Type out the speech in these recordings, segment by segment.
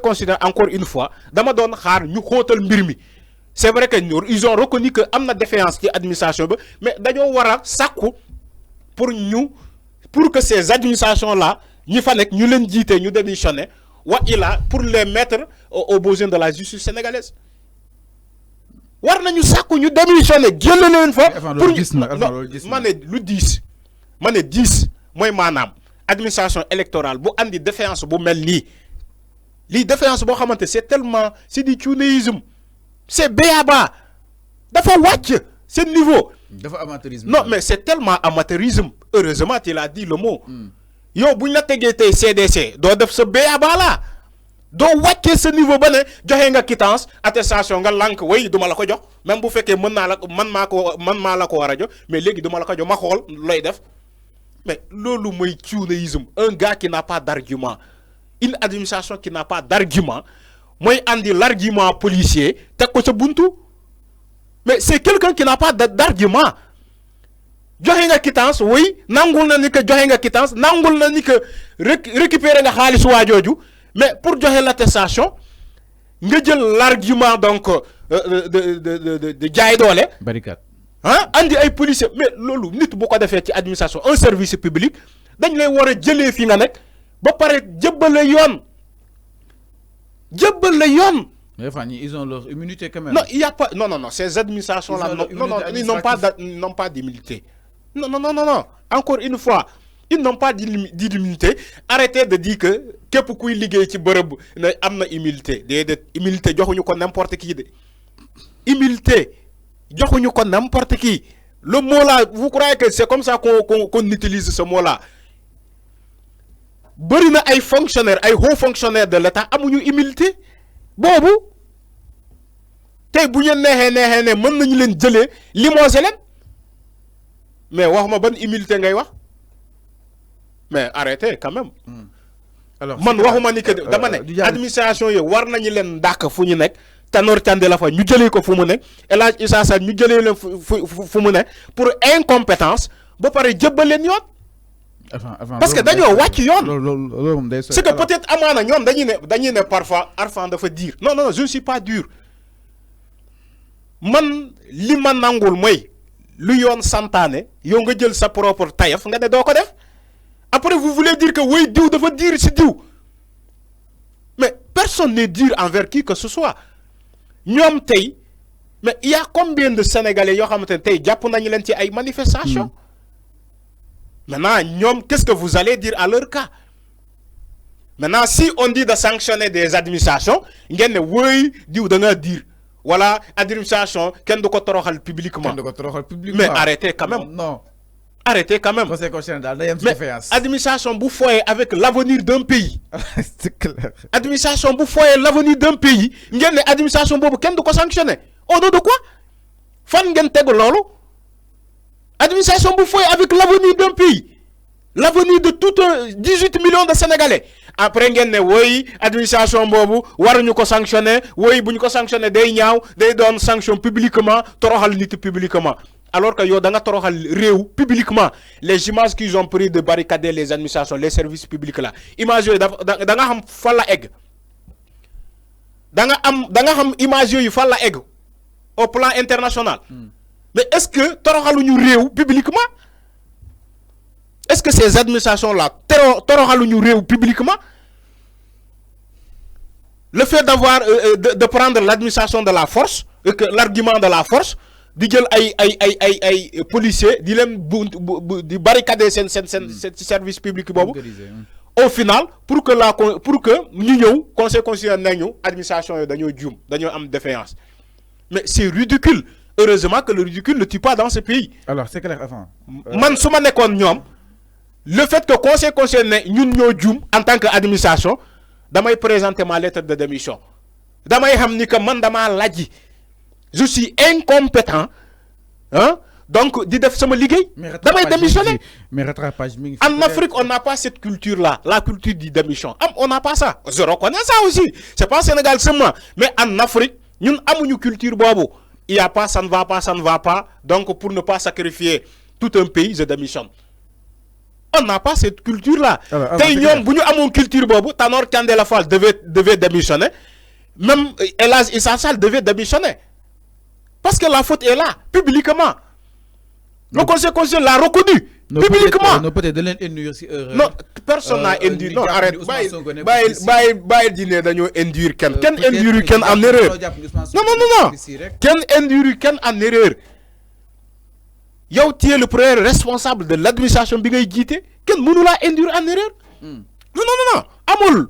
constitutionnel encore une fois dama doon xaar ñu xóotal mbir mi c'est vrai que ils ont reconnu que am na défaillance ci administration bi mais dañoo war a sàkku pour que ces administrations là ñi fa nekk ñu leen jiite ñu démissionner wa ila pour les mettre aux besoins de la justice sénégalaise war nañu sàkku ñu démissionner jël leen fa pour ma ne lu 10 ma ne 10 mooy maanaam administration électorale bu andi défaillance bu mel nii lii défaillance boo xamante c'est tellement c'est du cunéisme c'est béaba dafa wàcc c'est niveau dafa amateurisme non mais c'est tellement amateurisme heureusement tu l'as dit le mot yow buñ la tegee tey CDC doo def sa béaba la doo wàccee sa niveau ba ne joxe nga quittance attestation nga lànk way duma la ko jox même bu fekkee mën naa la man maa la ko war a jox mais léegi duma la ko jox ma xool looy def mais loolu mooy cunéisme un gars qui n'a pas d'argument une administration qui n'a pas d'argument mooy andi l'argument policier teg ko sa buntu mais c'est quelqu'un qui n'a pas d'argument joxe nga quittance oui nangul na ni que joxe nga quittance nangul na ni que récupérer nga xaalis waajooju mais pour joxe l'attestation nga jël l'argument donc de jaay doole barricade andi ay policiers mais loolu nit bu ko defee ci administration un service public dañ lay war a jëlee fi nga nekk ba pare jëbbale yoon mais enfin ils ont leur immunité quand même. Non, il y a pas non ces administrations là ils n'ont pas d'immunité. Non. Encore une fois, ils n'ont pas d'immunité. Arrêtez de dire que képp kuy liggéey ci bërëb ne am na immunité. Déedéet immunité joxuñu ko n'importe qui de. Immunité joxuñu ko n'importe qui. Le mot là, vous croyez que c'est comme ça qu'on utilise ce mot là? Bari na ay fonctionnaires, ay hauts fonctionnaires de l'État amuñu immunité. Boobu tey bu ñu neexee ne mën nañu leen jëlee limogé leen mais wax ma ban immunité ngay wax mais arrêtez quand même. Alors man waxuma ni que dama ne administration yi war nañu leen dàq fu ñu nekk Tanor Thiandé la fa ñu jëlee ko fu mu nekk El Hadj Issa Sall ñu jëlee leen fu mu nekk pour incompétence ba pare jëbbal leen yoon. Parce que dañoo wàcc yoon. C'est que peut-être amaana ñoom dañuy ne parfois Arfan dafa dire non je ne suis pas dur man li ma nangul mooy lu yoon santaane yow nga jël sa propre tayaf nga ne doo ko def après vous voulez dire que oui diw dafa dire si diw mais personne n'est dur envers qui que ce soit ñoom tey mais il y a combien de Sénégalais yoo xamante ne tey jàpp nañu leen ci ay manifestations. Maintenant, qu'est-ce que vous allez dire à leur cas? Maintenant, si on dit de sanctionner des administrations, oui, dire, voilà, administration, qu'est-ce que publiquement? Mais arrêtez quand même. Non. Arrêtez quand même. Mais administration bouffoye avec l'avenir d'un pays. C'est clair. Administration bouffoye l'avenir d'un pays. Administration bobo, qu'est-ce que sanctionner? Au nom de quoi? Fan gen tego lolo? Administration bouffoye avec l'avenir d'un pays. L'avenir de tout 18 millions de Sénégalais. Après, oui, administration bobu, waruñu ko sanctionner, oui, buñu ko sanctionner day ñaaw, day doon sanction publiquement, toroxal nit publiquement. Alors que yo da nga toroxal réew publiquement, les images qu'ils ont pris de barricader les administrations, les services publics là. Images da nga xam fa la egg. Da nga xam images yu fa la egg au plan international. Mais est-ce que toroxaluñu réew publiquement? Est-ce que ces administrations-là toroxaluñu réew publiquement? Le fait d'avoir de prendre l'administration de la force, que l'argument de la force, di jël ay policiers di leen di barricader sen service public bobu. Au final, pour que ñu ñëw conseil constitutionnel nañu administration yi dañoo juum, dañoo am défaillance. Mais c'est ridicule. Heureusement que le ridicule ne tue pas dans ce pays. Alors, c'est clair avant. Man suma nekkon ñom le fait que conseil constitutionnel ñun ñoo juum en tant qu'administration, damay présenter ma lettre de démission. Damay xam ni que man dama laji. Je suis incompétent. Hein? Donc di def sama liggéey. Damay démissionner. Mais rattrapage en Afrique, on n'a pas cette culture-là, la culture du démission. On n'a pas ça. Je reconnais ça aussi. C'est pas au Sénégal seulement, mais en Afrique, ñun amuñu culture bobu. Il n'y a pas, ça ne va pas. Donc, pour ne pas sacrifier tout un pays, je démissionne. on n'a pas cette culture là. Alors, tey ñoom bu ñu amoon culture boobu Tanor Thiendella Fall devait démissionner même El Hadji Issa Sall devait démissionner parce que la faute est là publiquement. Le conseil constitutionnel l'a reconnu publiquement. Non, peut-être de l'induire si non personne n'a induit. Non, arrête. Bàyyil di ne dañoo induire kenn induire kenn en erreur. Non. Kenn induire kenn en erreur. Yow tu es le premier responsable de l'administration bi ngay jiite kenn mënu laa induire en erreur. Non amul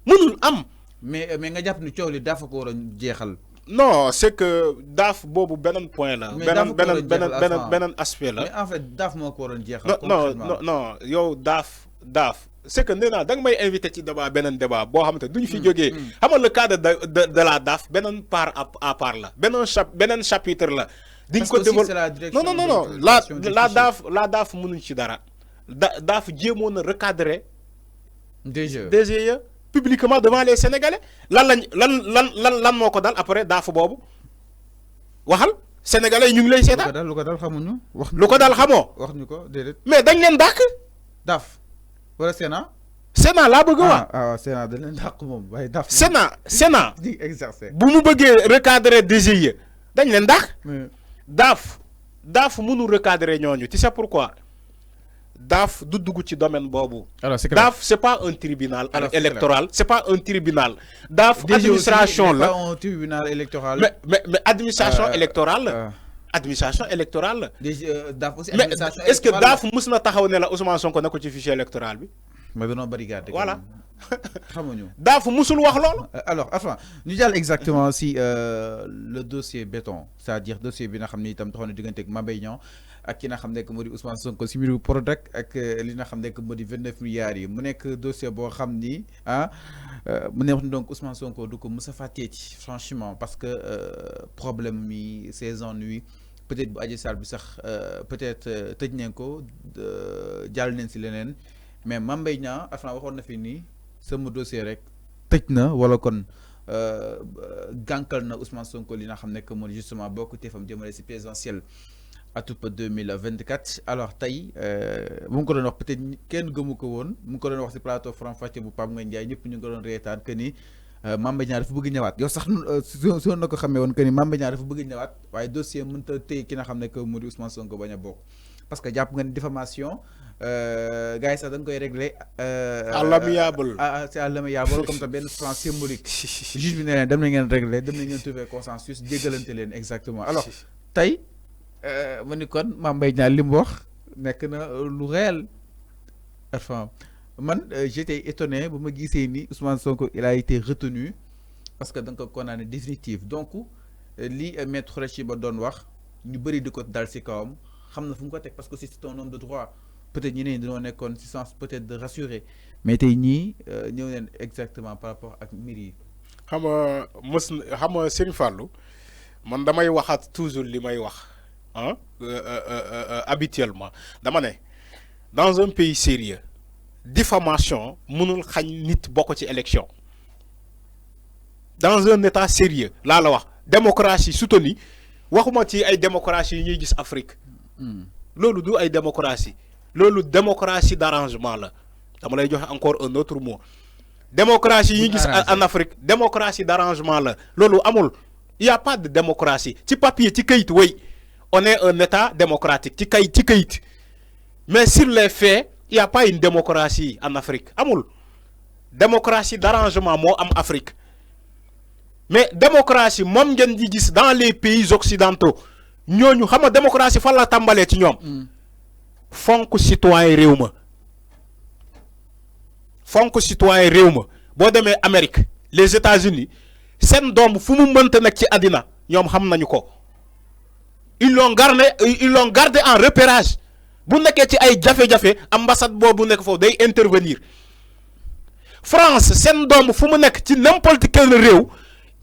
mënul am. mais nga jàpp ni coow li dafa ko waroon jeexal. Non c'est que daaf boobu beneen point la. beneen aspect la. mais en fait daaf moo ko waroon jeexal. non yow daaf c'est que nee naa da nga may invité ci beneen débat boo xamante duñu fi jógee. xam nga le cadre de la daaf beneen part à part la beneen chapitre la. diñ ko développé non la daaf mënuñ ci dara daaf jéemoon na recadrer DGE publiquement devant les Sénégalais lan moo ko dal après daaf boobu waxal Sénégalais ñu ngi lay seetaan. lu ko dal xamuñu. lu ko dal xamoo. wax ñu ko déedéet. mais dañ leen dàq. daaf wala Sénat. Sénat laa bëgg wax. Sénat dañ leen dàq moom waaye daaf. Sénat di exercer. bu mu bëggee recadrer DGE dañ leen dàq. daaf mënu recadrer ñooñu tu sais pourquoi daaf du dugg ci domaine boobu. alors daaf c'est pas un tribunal électoral c'est pas un tribunal. daaf administration la un tribunal électoral. mais administration électorale la. administration électorale la. daaf aussi mais administration est-ce que daaf mës na taxaw ne la Ousmane Sonko nekk ci fichier électoral bi. mais dañoo barricade. voilà. xamuñu. daaf musul wax loolu. alors enfin ñu jàll exactement si le dossier béton c'est-à-dire dossier bi nga xam ni itam taxoon na diggante ak Mame Mbaye Niang ak ki nga xam ne que moo di Ousmane Sonko si mbiru Prodac ak li nga xam ne que moo di 29 milliards yi mu nekk dossier boo xam ni mu ne wax donc Ousmane Sonko du ko mës a fàtteeti franchement parce que problème mi ces ennuis peut-être bu Adji Sarr bi sax peut-être tëj nañ ko jàll nañ si leneen mais Mame Mbaye Niang enfin waxoon na fi nii. sama dossier rek tëj na wala kon gànkal na Ousmane Sonko li nga xam ne que mooy justement bokk teefam jëmale si présidentielle atoupa 2024 alors tey mu ngi ko doon wax peut-être kenn gëmu ko woon mu ngi ko doon wax si plateau Faram Facce bu Pape Ngagne Ndiaye ñëpp ñu ngi ko doon reetaan que ni Mame Mbaye Niang dafa bëgg ñëwaat yow sax soo na ko xamee woon que ni Mame Mbaye Niang dafa bëgg ñëwaat waaye dossier mënta téye ki nga xam ne que moo di Ousmane Sonko bañ a bokk parce que jàpp nga ni diffamation gars yi sax da nga koy régler à l'amiable. C'est à l'amiable comme ça benn franc symbolique juge bi ne leen dem na ngeen régler dem na ngeen trouver consensus jéggalante leen exactement alors tey ma ni kon Mame Mbaye Niang li mu wax nekk na lu réel enfin man j'étais étonné bu ma gisee ni Ousmane Sonko il a été retenu parce que da nga ko condamné définitif donc li maître Khoureychi Ba doon wax ñu bëri di ko dal si kawam xam na fu mu ko teg parce que c'est un homme de droit peut-être ñeneen ñi dañoo nekkoon ci sens peut-être de rassurer mais tey ñii ñëw leen exactement par rapport ak mbir yi. xam nga Serigne Fallou man damay waxaat toujours li may wax habituellement dama ne dans un pays sérieux diffamation mënul xañ nit bokk ci élection dans un état sérieux laa la wax démocratie soutenue waxuma ci ay démocratie yi ñuy gis Afrique loolu du ay démocratie loolu démocratie d'arrangement la dama lay joxe encore un autre mot démocratie yi ñuy gis en Afrique démocratie d'arrangement la loolu amul il y a pas de démocratie ci papier ci kayit way on est un état démocratique ci kayit mais sur les faits il y a pas une démocratie en Afrique amul démocratie d'arrangement moo am Afrique mais démocratie moom ngeen di gis dans les pays occidentaux ñooñu xam nga démocratie fan la tàmbalee ci ñoom fonk citoyen réew ma boo demee Amérique les États-Unis seen doom fu mu mënta nekk ci àddina ñoom xam nañu ko ils l'ont gardé en repérage bu nekkee ci ay jafe-jafe ambassade boobu nekk foofu day intervenir France seen doom fu mu nekk ci n'importe quel réew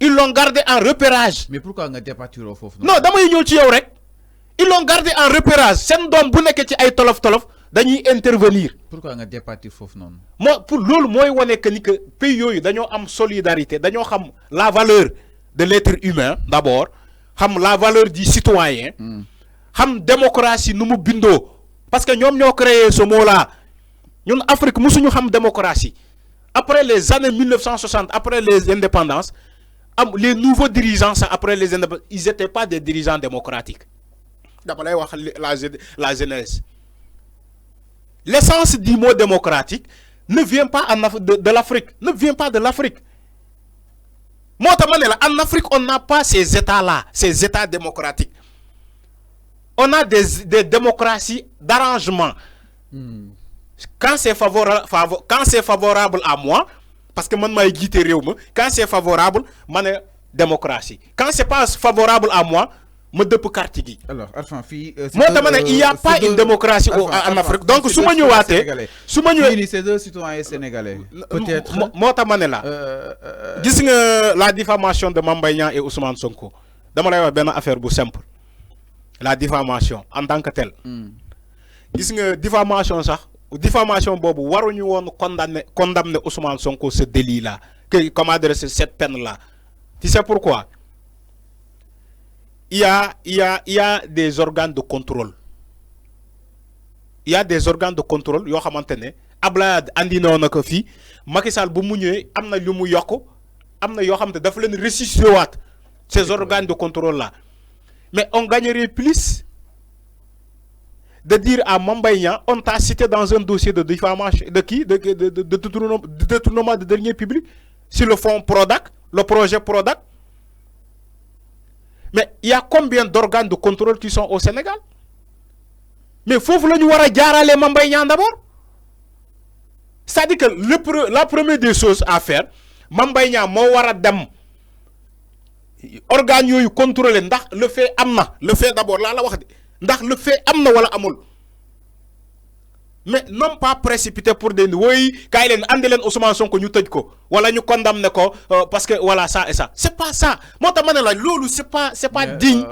ils l'ont gardé en repérage. mais pourquoi nga départir foofu. non damay ñëw ci yow rek ils l'ont gardé en repérage seen doom bu nekkee ci ay tolof-tolof dañuy intervenir. pourquoi nga départir foofu noonu. pour loolu mooy wane que ni que pays yooyu dañoo am solidarité dañoo xam la valeur de l'être humain d'abord xam la valeur du citoyen. xam démocratie nu mu bindoo parce que ñoom ñoo créé ce mot là ñun Afrique musuñu xam démocratie après les années 1960 après les indépendances les nouveaux dirigeants après les indépendances ils n'étaient pas des dirigeants démocratiques d'après la jeunesse. L'essence du mot démocratique ne vient pas de l'Afrique, ne vient pas de l'Afrique. Moi, en Afrique, on n'a pas ces États-là, ces États démocratiques. On a des démocraties d'arrangement. Quand c'est favorable à moi, parce que moi, quand c'est favorable, c'est démocratie. Quand c'est pas favorable à moi, alors, Arfan, il n'y a pas une démocratie en Afrique. Donc, si c'est deux citoyens sénégalais. Peut-être. Moi, la diffamation de Mame Mbaye Niang et Ousmane Sonko. Je vais vous dire une affaire simple. La diffamation en tant que telle. La diffamation, bobu waruñu won condamner Ousmane Sonko ce délit là, comment adresser cette peine là. Tu sais pourquoi? Il y a des organes de contrôle. Il y a des organes de contrôle yo xamantene Ablaye andi na ko fi Macky Sall bu mu ñëwé amna lu mu yokku amna yo xamantene dafa leen ressusciter wat ces organes de contrôle là. Mais on gagnerait plus de dire à Mame Mbaye Niang, on t'a cité dans un dossier de diffamation de qui de détournement de deniers publics sur le fonds Prodac, le projet Prodac. Mais il y a combien d'organes de contrôle qui sont au Sénégal? Mais il faut que nous ayons Mame Mbaye Niang d'abord. C'est-à-dire que la première des choses à faire, Mame Mbaye Niang mo wara dem organes yoyu contrôler ndax le fait amna, le fait d'abord là la wax ndax le fait amna wala amul. Mais non pas précipité pour des oui kay len andi len Ousmane Sonko ñu tejj ko wala ñu condamner ko parce que voilà ça et ça. C'est pas ça. Moi ta mané la lolu c'est pas digne.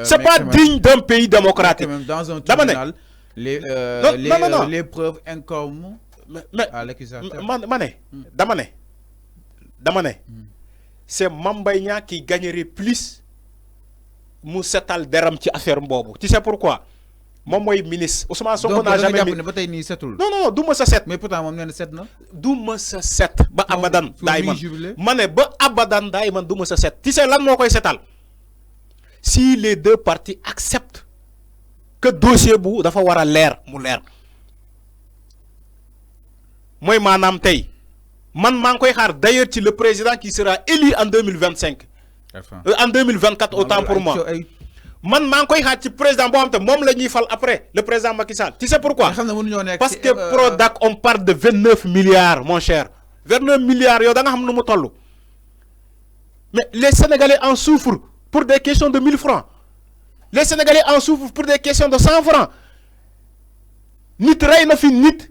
C'est pas digne d'un pays démocratique. Dans un tribunal les preuves incombent à l'accusateur. Damané. C'est Mame Mbaye Niang qui gagnerait plus mu setal deram ci affaire bobu. Tu sais pourquoi? Mom moy ministre Ousmane Sonko n'a jamais non du ma sa set mais pourtant mom néna set na du ma sa set ba abadan dayman mané ba abadan dayman du ma sa set. Tu sais lan mo koy setal si les deux parties acceptent que dossier bu dafa wara leer mu leer moy manam tay man mang koy xaar d'ailleurs ci le président qui sera élu en 2025 en 2024 autant pour moi. Man mang koy xaar ci président bo xamante mom lañuy fal après le président Macky Sall. Tu sais pourquoi? Parce que Prodac on parle de 29 milliards mon cher. 29 milliards yo da nga xam nu mu tollu. Mais les Sénégalais en souffrent pour des questions de 1000 francs. Les Sénégalais en souffrent pour des questions de 100 francs. Nit ray na fi nit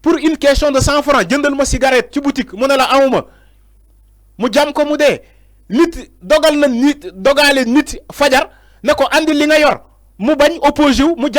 pour une question de 100 francs jëndal ma cigarette ci boutique mu ne la amuma mu jam ko mu dé. Nit dogal na nit dogale nit fajar ne ko andi li nga yor mu bañ opposé wu mu